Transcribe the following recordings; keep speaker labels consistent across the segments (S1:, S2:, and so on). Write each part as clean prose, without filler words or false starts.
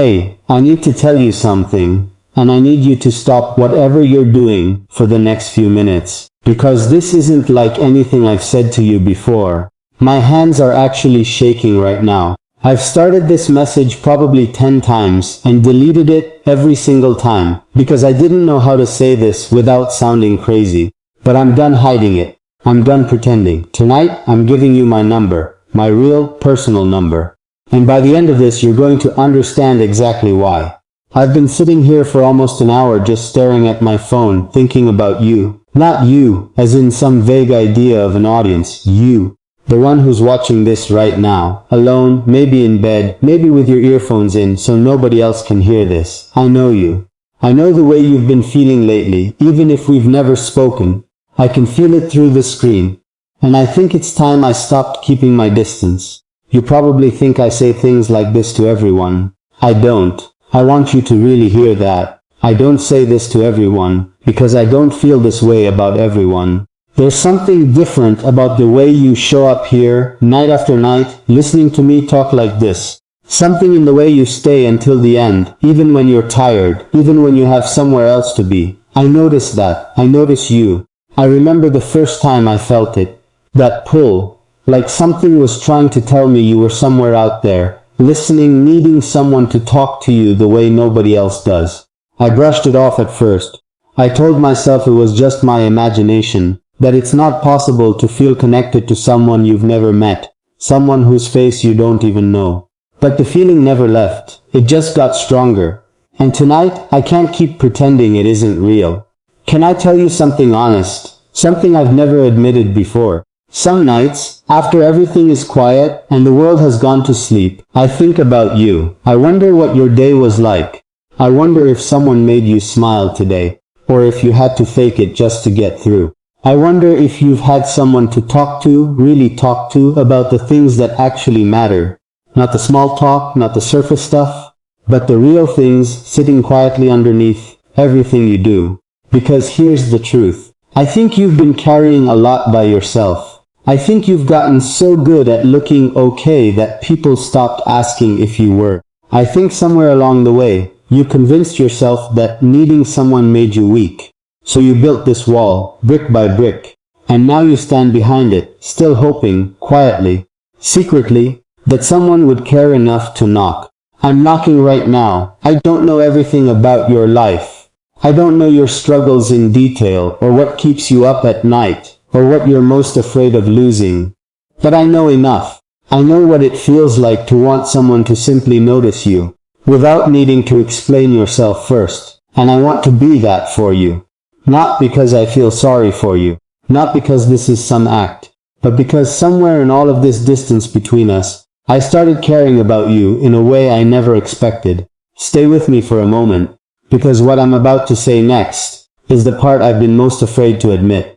S1: Hey, I need to tell you something, and I need you to stop whatever you're doing for the next few minutes, because this isn't like anything I've said to you before. My hands are actually shaking right now. I've started this message probably 10 times and deleted it every single time, because I didn't know how to say this without sounding crazy. But I'm done hiding it. I'm done pretending. Tonight, I'm giving you my number, my real, personal number. And by the end of this, you're going to understand exactly why. I've been sitting here for almost an hour just staring at my phone, thinking about you. Not you, as in some vague idea of an audience. You. The one who's watching this right now. Alone, maybe in bed, maybe with your earphones in so nobody else can hear this. I know you. I know the way you've been feeling lately, even if we've never spoken. I can feel it through the screen. And I think it's time I stopped keeping my distance. You probably think I say things like this to everyone. I don't. I want you to really hear that. I don't say this to everyone, because I don't feel this way about everyone. There's something different about the way you show up here, night after night, listening to me talk like this. Something in the way you stay until the end, even when you're tired, even when you have somewhere else to be. I notice that. I notice you. I remember the first time I felt it. That pull. Like something was trying to tell me you were somewhere out there, listening, needing someone to talk to you the way nobody else does. I brushed it off at first. I told myself it was just my imagination, that it's not possible to feel connected to someone you've never met, someone whose face you don't even know. But the feeling never left. It just got stronger. And tonight, I can't keep pretending it isn't real. Can I tell you something honest? Something I've never admitted before. Some nights, after everything is quiet and the world has gone to sleep, I think about you. I wonder what your day was like. I wonder if someone made you smile today, or if you had to fake it just to get through. I wonder if you've had someone to talk to, really talk to, about the things that actually matter. Not the small talk, not the surface stuff, but the real things sitting quietly underneath everything you do. Because here's the truth. I think you've been carrying a lot by yourself. I think you've gotten so good at looking okay that people stopped asking if you were. I think somewhere along the way, you convinced yourself that needing someone made you weak. So you built this wall, brick by brick. And now you stand behind it, still hoping, quietly, secretly, that someone would care enough to knock. I'm knocking right now. I don't know everything about your life. I don't know your struggles in detail, or what keeps you up at night, or what you're most afraid of losing. But I know enough. I know what it feels like to want someone to simply notice you, without needing to explain yourself first. And I want to be that for you. Not because I feel sorry for you, not because this is some act, but because somewhere in all of this distance between us, I started caring about you in a way I never expected. Stay with me for a moment, because what I'm about to say next is the part I've been most afraid to admit.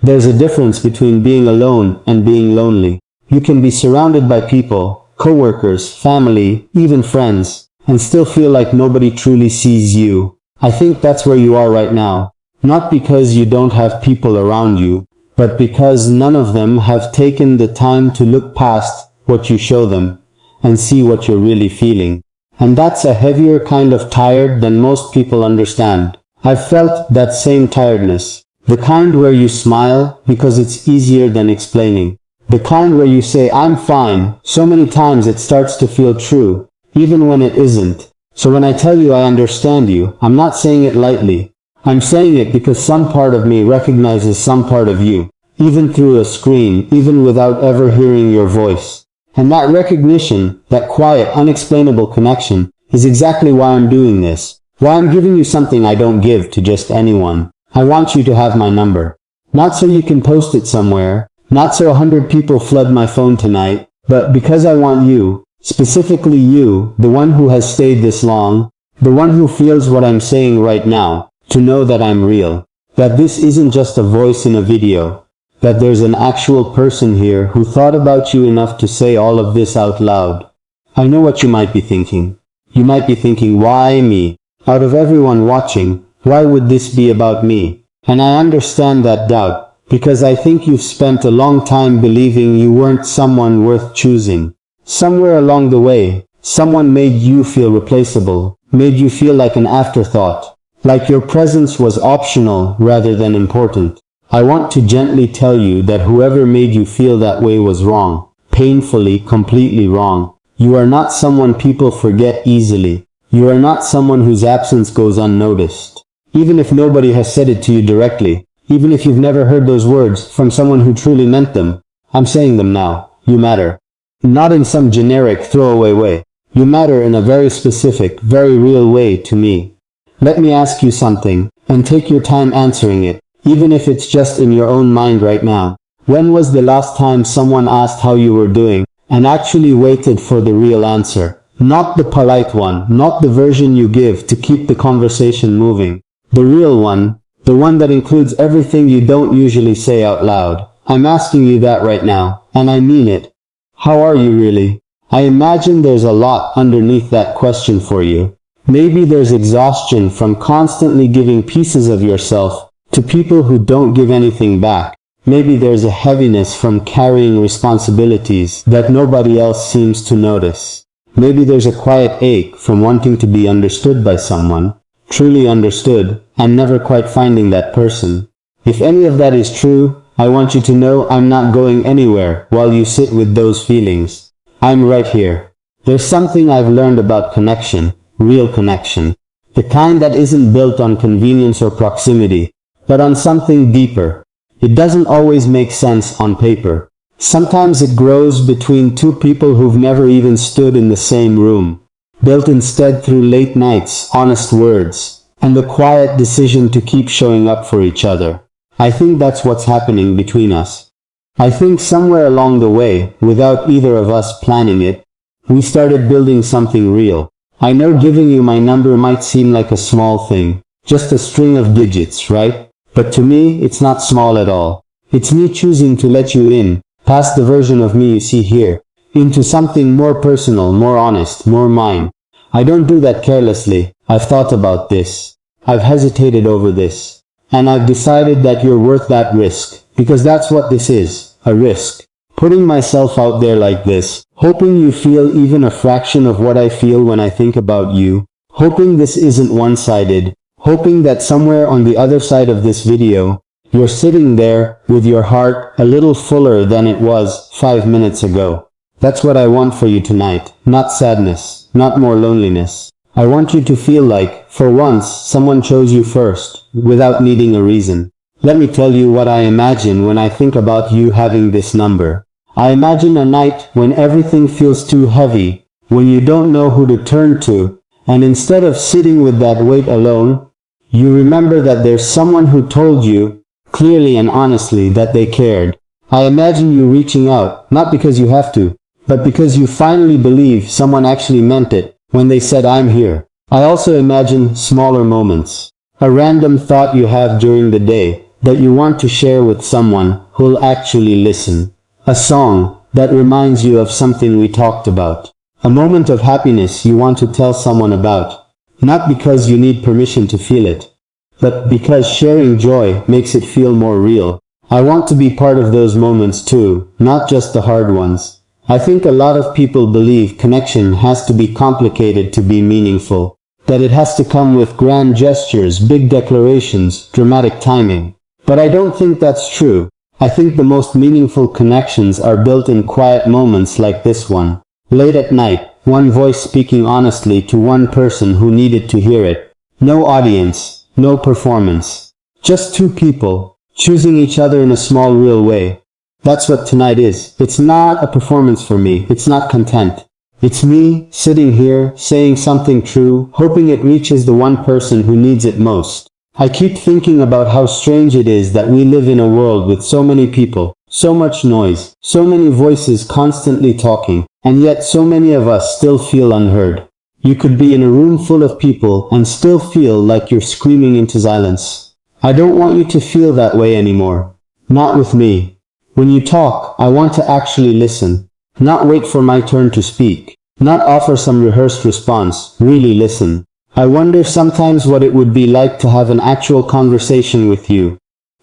S1: There's a difference between being alone and being lonely. You can be surrounded by people, coworkers, family, even friends, and still feel like nobody truly sees you. I think that's where you are right now. Not because you don't have people around you, but because none of them have taken the time to look past what you show them and see what you're really feeling. And that's a heavier kind of tired than most people understand. I've felt that same tiredness. The kind where you smile because it's easier than explaining. The kind where you say, I'm fine, so many times it starts to feel true, even when it isn't. So when I tell you I understand you, I'm not saying it lightly. I'm saying it because some part of me recognizes some part of you, even through a screen, even without ever hearing your voice. And that recognition, that quiet, unexplainable connection, is exactly why I'm doing this. Why I'm giving you something I don't give to just anyone. I want you to have my number. Not so you can post it somewhere, not so 100 people flood my phone tonight, but because I want you, specifically you, the one who has stayed this long, the one who feels what I'm saying right now, to know that I'm real, that this isn't just a voice in a video, that there's an actual person here who thought about you enough to say all of this out loud. I know what you might be thinking. You might be thinking, why me? Out of everyone watching, why would this be about me? And I understand that doubt, because I think you've spent a long time believing you weren't someone worth choosing. Somewhere along the way, Someone made you feel replaceable, made you feel like an afterthought, like your presence was optional rather than important. I want to gently tell you that whoever made you feel that way was wrong, painfully, completely wrong. You are not someone people forget easily. You are not someone whose absence goes unnoticed. Even if nobody has said it to you directly, even if you've never heard those words from someone who truly meant them, I'm saying them now. You matter. Not in some generic throwaway way. You matter in a very specific, very real way to me. Let me ask you something, and take your time answering it, even if it's just in your own mind right now. When was the last time someone asked how you were doing, and actually waited for the real answer? Not the polite one, not the version you give to keep the conversation moving. The real one, the one that includes everything you don't usually say out loud. I'm asking you that right now, and I mean it. How are you really? I imagine there's a lot underneath that question for you. Maybe there's exhaustion from constantly giving pieces of yourself to people who don't give anything back. Maybe there's a heaviness from carrying responsibilities that nobody else seems to notice. Maybe there's a quiet ache from wanting to be understood by someone, truly understood, and never quite finding that person. If any of that is true, I want you to know I'm not going anywhere while you sit with those feelings. I'm right here. There's something I've learned about connection, real connection. The kind that isn't built on convenience or proximity, but on something deeper. It doesn't always make sense on paper. Sometimes it grows between two people who've never even stood in the same room. Built instead through late nights, honest words, and the quiet decision to keep showing up for each other. I think that's what's happening between us. I think somewhere along the way, without either of us planning it, we started building something real. I know giving you my number might seem like a small thing, just a string of digits, right? But to me, it's not small at all. It's me choosing to let you in, past the version of me you see here, into something more personal, more honest, more mine. I don't do that carelessly. I've thought about this. I've hesitated over this. And I've decided that you're worth that risk, because that's what this is, a risk. Putting myself out there like this, hoping you feel even a fraction of what I feel when I think about you, hoping this isn't one-sided, hoping that somewhere on the other side of this video, you're sitting there with your heart a little fuller than it was 5 minutes ago. That's what I want for you tonight, not sadness, not more loneliness. I want you to feel like, for once, someone chose you first, without needing a reason. Let me tell you what I imagine when I think about you having this number. I imagine a night when everything feels too heavy, when you don't know who to turn to, and instead of sitting with that weight alone, you remember that there's someone who told you, clearly and honestly, that they cared. I imagine you reaching out, not because you have to, but because you finally believe someone actually meant it when they said, I'm here. I also imagine smaller moments. A random thought you have during the day that you want to share with someone who'll actually listen. A song that reminds you of something we talked about. A moment of happiness you want to tell someone about. Not because you need permission to feel it, but because sharing joy makes it feel more real. I want to be part of those moments too, not just the hard ones. I think a lot of people believe connection has to be complicated to be meaningful, that it has to come with grand gestures, big declarations, dramatic timing. But I don't think that's true. I think the most meaningful connections are built in quiet moments like this one. Late at night, one voice speaking honestly to one person who needed to hear it. No audience, no performance. Just two people, choosing each other in a small real way. That's what tonight is. It's not a performance for me. It's not content. It's me, sitting here, saying something true, hoping it reaches the one person who needs it most. I keep thinking about how strange it is that we live in a world with so many people, so much noise, so many voices constantly talking, and yet so many of us still feel unheard. You could be in a room full of people and still feel like you're screaming into silence. I don't want you to feel that way anymore. Not with me. When you talk, I want to actually listen, not wait for my turn to speak, not offer some rehearsed response, really listen. I wonder sometimes what it would be like to have an actual conversation with you.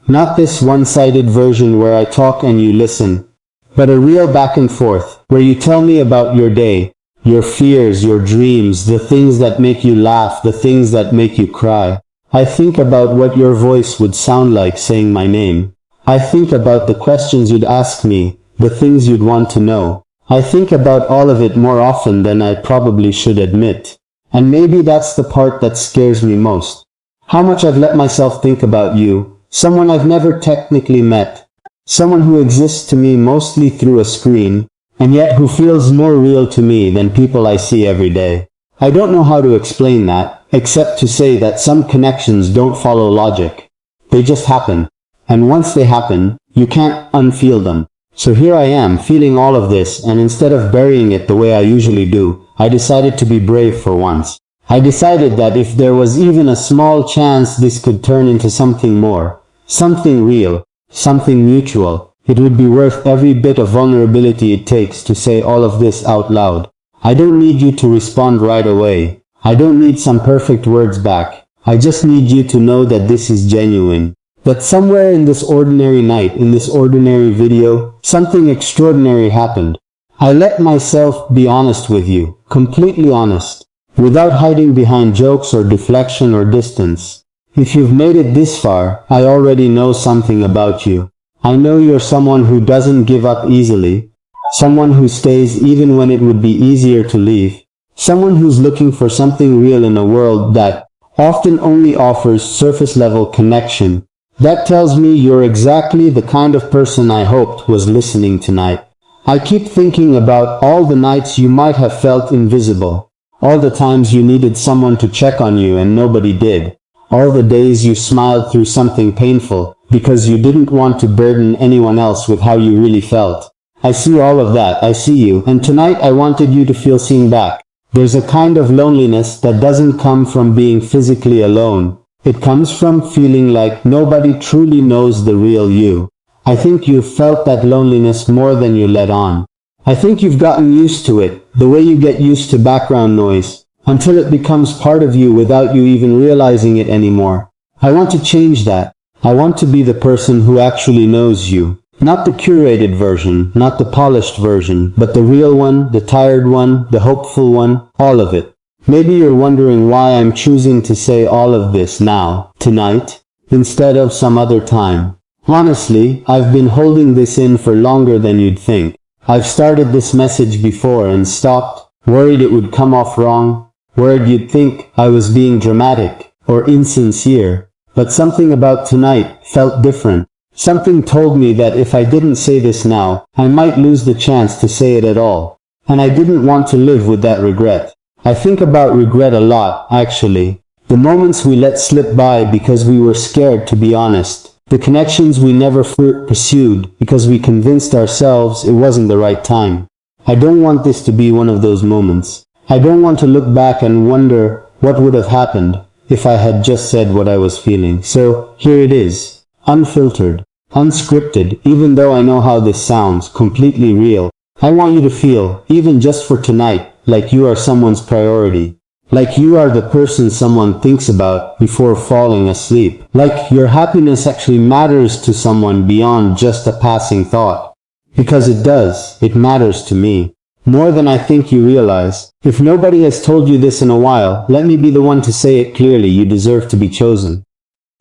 S1: Not this one-sided version where I talk and you listen, but a real back and forth, where you tell me about your day, Your fears, your dreams, the things that make you laugh, the things that make you cry. I think about what your voice would sound like saying my name. I think about the questions you'd ask me, the things you'd want to know. I think about all of it more often than I probably should admit. And maybe that's the part that scares me most. How much I've let myself think about you, someone I've never technically met, someone who exists to me mostly through a screen, and yet who feels more real to me than people I see every day. I don't know how to explain that, except to say that some connections don't follow logic. They just happen. And once they happen, you can't unfeel them. So here I am, feeling all of this, and instead of burying it the way I usually do, I decided to be brave for once. I decided that if there was even a small chance this could turn into something more, something real, something mutual, it would be worth every bit of vulnerability it takes to say all of this out loud. I don't need you to respond right away. I don't need some perfect words back. I just need you to know that this is genuine. That somewhere in this ordinary night, in this ordinary video, something extraordinary happened. I let myself be honest with you, completely honest, without hiding behind jokes or deflection or distance. If you've made it this far, I already know something about you. I know you're someone who doesn't give up easily, someone who stays even when it would be easier to leave, someone who's looking for something real in a world that often only offers surface-level connection. That tells me you're exactly the kind of person I hoped was listening tonight. I keep thinking about all the nights you might have felt invisible, all the times you needed someone to check on you and nobody did, all the days you smiled through something painful because you didn't want to burden anyone else with how you really felt. I see all of that, I see you, and tonight I wanted you to feel seen back. There's a kind of loneliness that doesn't come from being physically alone. It comes from feeling like nobody truly knows the real you. I think you've felt that loneliness more than you let on. I think you've gotten used to it, the way you get used to background noise, until it becomes part of you without you even realizing it anymore. I want to change that. I want to be the person who actually knows you. Not the curated version, not the polished version, but the real one, the tired one, the hopeful one, all of it. Maybe you're wondering why I'm choosing to say all of this now, tonight, instead of some other time. Honestly, I've been holding this in for longer than you'd think. I've started this message before and stopped, worried it would come off wrong, worried you'd think I was being dramatic or insincere. But something about tonight felt different. Something told me that if I didn't say this now, I might lose the chance to say it at all. And I didn't want to live with that regret. I think about regret a lot, actually. The moments we let slip by because we were scared to be honest. The connections we never pursued because we convinced ourselves it wasn't the right time. I don't want this to be one of those moments. I don't want to look back and wonder what would have happened if I had just said what I was feeling. So, here it is. Unfiltered. Unscripted, even though I know how this sounds, completely real. I want you to feel, even just for tonight, like you are someone's priority. Like you are the person someone thinks about before falling asleep. Like your happiness actually matters to someone beyond just a passing thought. Because it does. It matters to me. More than I think you realize. If nobody has told you this in a while, let me be the one to say it clearly. You deserve to be chosen.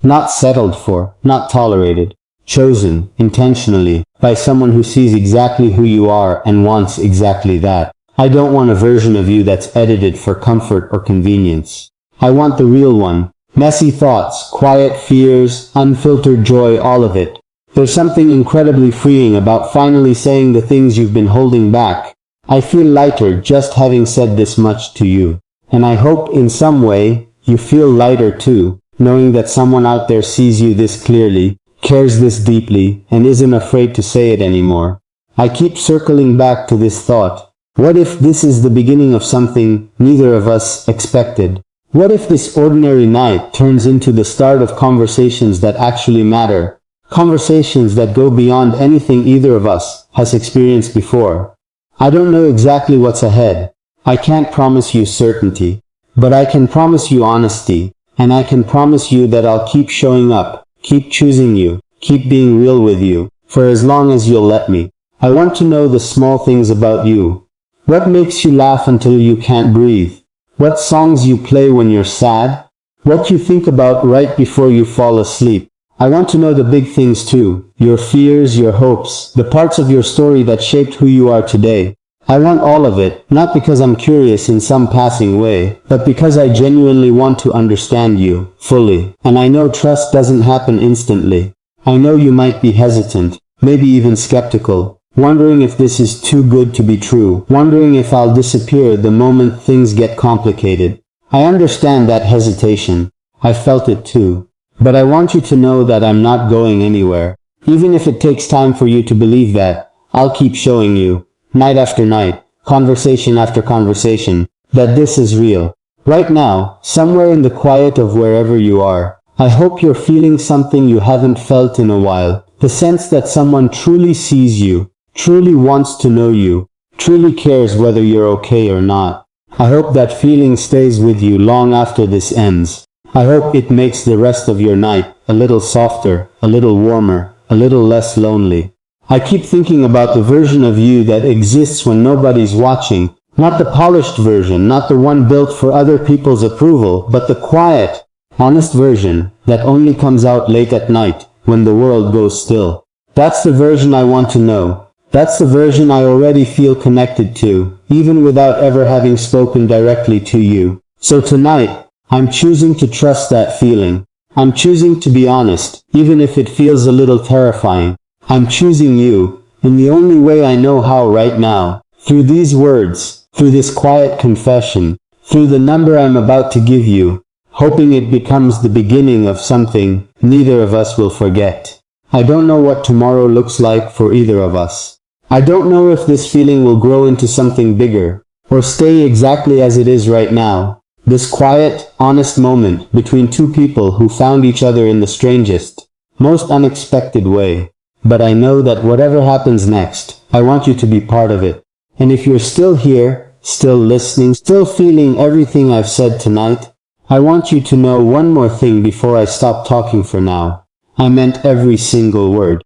S1: Not settled for, not tolerated. Chosen, intentionally, by someone who sees exactly who you are and wants exactly that. I don't want a version of you that's edited for comfort or convenience. I want the real one. Messy thoughts, quiet fears, unfiltered joy, all of it. There's something incredibly freeing about finally saying the things you've been holding back. I feel lighter just having said this much to you. And I hope in some way you feel lighter too, knowing that someone out there sees you this clearly, cares this deeply, and isn't afraid to say it anymore. I keep circling back to this thought. What if this is the beginning of something neither of us expected? What if this ordinary night turns into the start of conversations that actually matter? Conversations that go beyond anything either of us has experienced before. I don't know exactly what's ahead. I can't promise you certainty. But I can promise you honesty. And I can promise you that I'll keep showing up, keep choosing you, keep being real with you, for as long as you'll let me. I want to know the small things about you. What makes you laugh until you can't breathe? What songs you play when you're sad? What you think about right before you fall asleep? I want to know the big things too. Your fears, your hopes, the parts of your story that shaped who you are today. I want all of it, not because I'm curious in some passing way, but because I genuinely want to understand you, fully. And I know trust doesn't happen instantly. I know you might be hesitant, maybe even skeptical, wondering if this is too good to be true, wondering if I'll disappear the moment things get complicated. I understand that hesitation. I felt it too. But I want you to know that I'm not going anywhere. Even if it takes time for you to believe that, I'll keep showing you, night after night, conversation after conversation, that this is real. Right now, somewhere in the quiet of wherever you are, I hope you're feeling something you haven't felt in a while. The sense that someone truly sees you, truly wants to know you, truly cares whether you're okay or not. I hope that feeling stays with you long after this ends. I hope it makes the rest of your night a little softer, a little warmer, a little less lonely. I keep thinking about the version of you that exists when nobody's watching. Not the polished version, not the one built for other people's approval, but the quiet, honest version that only comes out late at night when the world goes still. That's the version I want to know. That's the version I already feel connected to, even without ever having spoken directly to you. So tonight, I'm choosing to trust that feeling. I'm choosing to be honest, even if it feels a little terrifying. I'm choosing you, in the only way I know how right now. Through these words, through this quiet confession, through the number I'm about to give you, hoping it becomes the beginning of something neither of us will forget. I don't know what tomorrow looks like for either of us. I don't know if this feeling will grow into something bigger, or stay exactly as it is right now. This quiet, honest moment between two people who found each other in the strangest, most unexpected way. But I know that whatever happens next, I want you to be part of it. And if you're still here, still listening, still feeling everything I've said tonight, I want you to know one more thing before I stop talking for now. I meant every single word.